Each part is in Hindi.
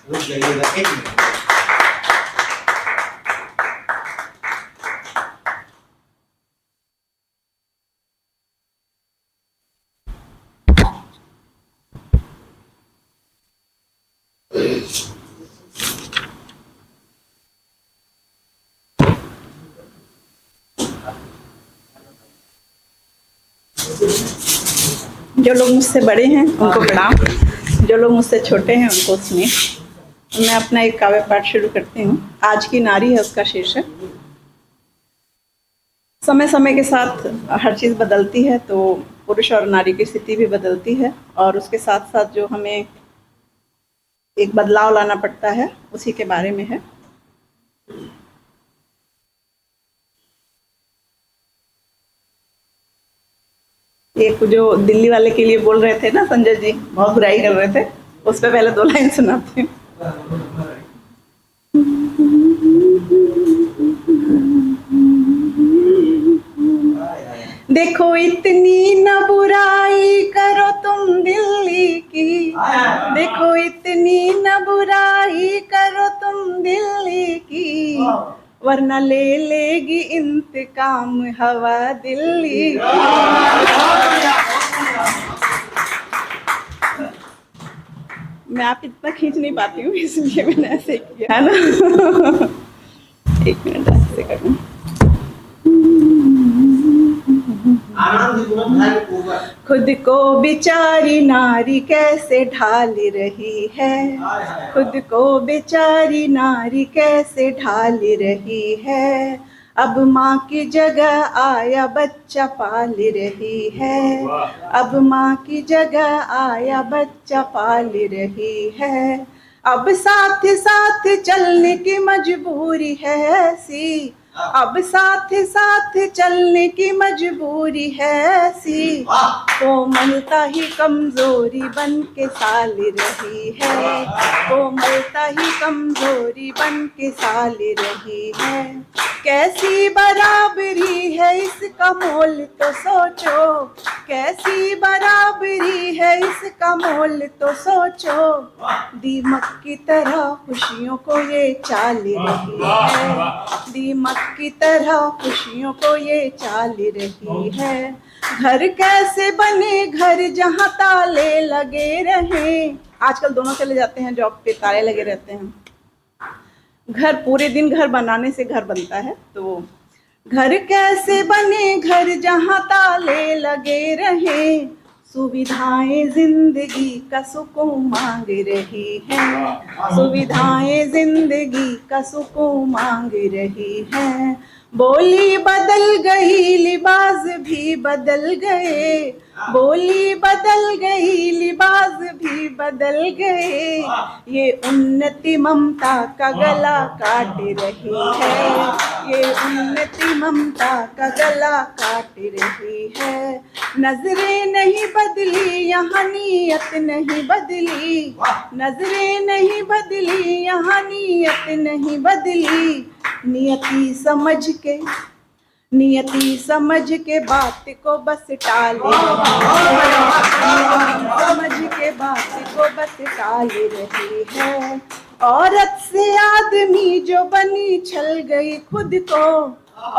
रुक जाइएगा एक मिनट। जो लोग मुझसे बड़े हैं उनको प्रणाम, जो लोग मुझसे छोटे हैं उनको स्नेह। मैं अपना एक काव्य पाठ शुरू करती हूँ। आज की नारी है उसका शीर्षक। समय समय के साथ हर चीज़ बदलती है, तो पुरुष और नारी की स्थिति भी बदलती है, और उसके साथ साथ जो हमें एक बदलाव लाना पड़ता है उसी के बारे में है। एक जो दिल्ली वाले के लिए बोल रहे थे ना, संजय जी बहुत बुराई कर रहे थे, उस पर पहले 2 लाइन सुनाती हूँ। देखो इतनी न बुराई करो तुम दिल्ली की, देखो इतनी न बुराई करो तुम दिल्ली की, वरना ले लेगी इंतकाम हवा दिल्ली की। मैं आप इतना खींच नहीं पाती हूँ, इसलिए मैंने ऐसे किया है ना। एक मिनट ऐसे करूँ। खुद को बेचारी नारी कैसे ढाल रही है, खुद को बेचारी नारी कैसे ढाल रही है, अब माँ की जगह आया बच्चा पाल रही है, अब माँ की जगह आया बच्चा पाल रही है, अब साथ साथ चलने की मजबूरी है ऐसी, अब साथ साथ चलने की मजबूरी है ऐसी, कोमलता ही कमजोरी बन के साल रही है, कोमलता ही कमजोरी बन के साल रही है, कैसी बराबरी है इसका मोल तो सोचो, कैसी बराबरी है इसका मोल तो सोचो, दीमक की तरह खुशियों को ये चाल रही है, दीमक की तरह खुशियों को ये चाल रही है, घर कैसे बने घर जहाँ ताले लगे रहे, आजकल दोनों चले जाते हैं जॉब पे, ताले लगे रहते हैं। घर पूरे दिन घर बनाने से घर बनता है, तो घर कैसे बने घर जहाँ ताले लगे रहे, सुविधाएं जिंदगी का सुकून मांग रही है, सुविधाएं जिंदगी का सुकून मांग रही है, बोली बदल गई लिबास भी बदल गए, बोली बदल गई लिबास भी बदल गए, ये उन्नति ममता का गला काट रही है, ये उन्नति ममता का गला काट रही है, नजरें नहीं बदली यहाँ नीयत नहीं बदली, नजरें नहीं बदली यहाँ नीयत नहीं बदली, नियति समझ के बात को बस टाल समझ के बात को बस टाल रही है, औरत से आदमी जो बनी छल गई खुद को,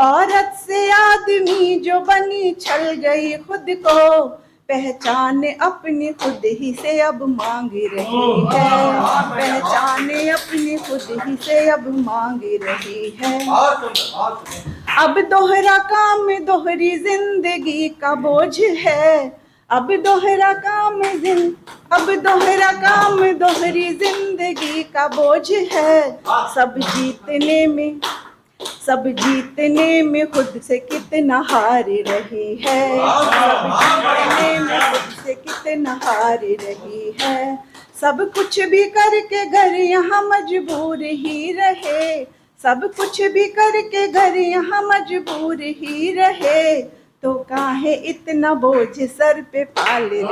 औरत से आदमी जो बनी छल गई खुद को, पहचान अपनी खुद ही से अब मांग रही है, पहचान अपनी खुद ही से अब मांग रही है, अब दोहरा काम दोहरी जिंदगी का बोझ है, अब दोहरा काम दोहरी जिंदगी का बोझ है, सब जीतने में खुद से कितना हार रही है, सब जीतने में खुद से कितना हार रही है, सब कुछ भी करके घर यहाँ मजबूर ही रहे, सब कुछ भी करके घर यहाँ मजबूर ही रहे, तो काहे इतना बोझ सर पे पाल रही है,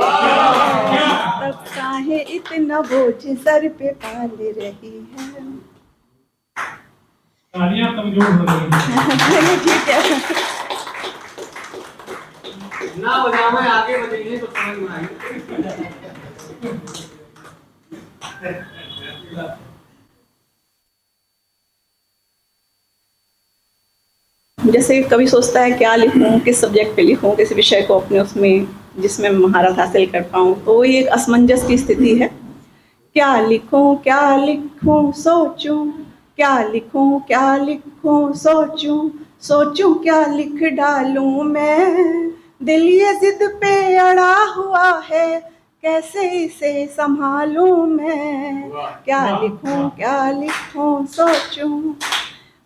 तब काहे इतना बोझ सर पे पाल रही है। कमजोर हो रही ठीक है, ना बजावे आगे बजेंगे तो समझ में आएगी। जैसे कभी सोचता है क्या लिखूं, किस सब्जेक्ट पे लिखूं, किस विषय को अपने उसमें जिसमें महारत हासिल कर पाऊं, तो वो एक असमंजस की स्थिति है। क्या लिखूं सोचूं, क्या लिखूं सोचूं क्या लिख डालूं मैं। दिल ये जिद पे अड़ा हुआ है, कैसे इसे संभालूं मैं। क्या लिखूं सोचूं।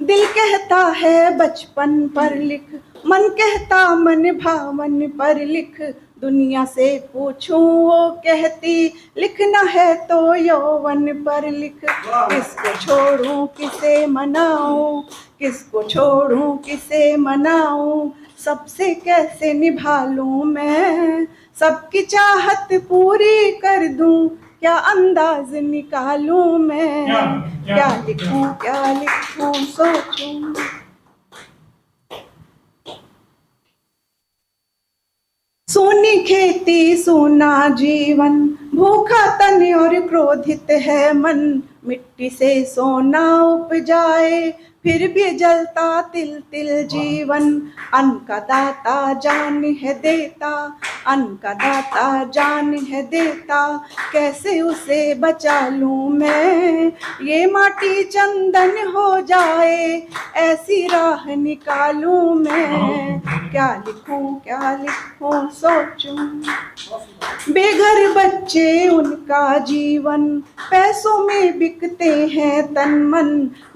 दिल कहता है बचपन पर लिख, मन कहता मन भावन पर लिख। दुनिया से पूछूं वो कहती लिखना है तो यौवन पर लिख। किसको छोड़ूं किसे मनाऊं, किसको छोड़ूं किसे मनाऊं। सबसे कैसे निभा लूं मैं, सबकी चाहत पूरी कर दूं। क्या अंदाज निकालूं मैं। क्या लिखूं सोचूं। सोनी खेती सोना जीवन, भूखा तन और क्रोधित है मन। मिट्टी से सोना उपजाए, फिर भी जलता तिल तिल जीवन। अन्न का दाता जान है देता, अन्न का दाता जान है देता। कैसे उसे बचा लूं मैं, ये माटी चंदन हो जाए, ऐसी राह निकालूं मैं। क्या लिखूं सोचूं। बेघर बच्चे उनका जीवन, पैसों में बिकते हैं तन मन।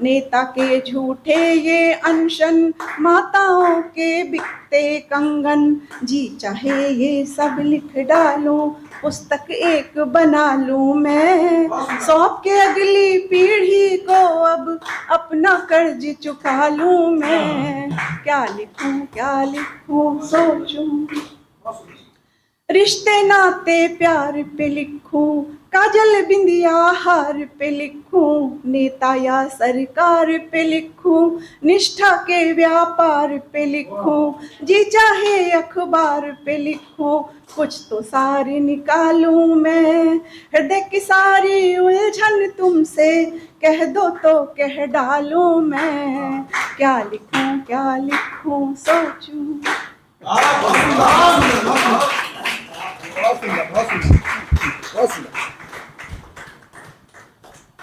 नेता के झूठे ये अनशन, माताओं के बिकते कंगन। जी चाहे ये सब लिख डालूं, पुस्तक एक बना लूं मैं। सौंप के अगली पीढ़ी को अब अपना कर्ज चुका लूं मैं। क्या लिखूं सोचूं। रिश्ते नाते प्यार पे लिखूं, काजल बिंदिया हार पे लिखूं। नेता या सरकार पे लिखूं, निष्ठा के व्यापार पे लिखूं। जी चाहे अखबार पे लिखूं, कुछ तो सार निकालूं मैं। हृदय की सारी उलझन तुमसे कह दो तो कह डालूं मैं। क्या लिखूं सोचूं। बहुत सुंदर, बहुत सुंदर, बहुत सुंदर, बहुत सुंदर।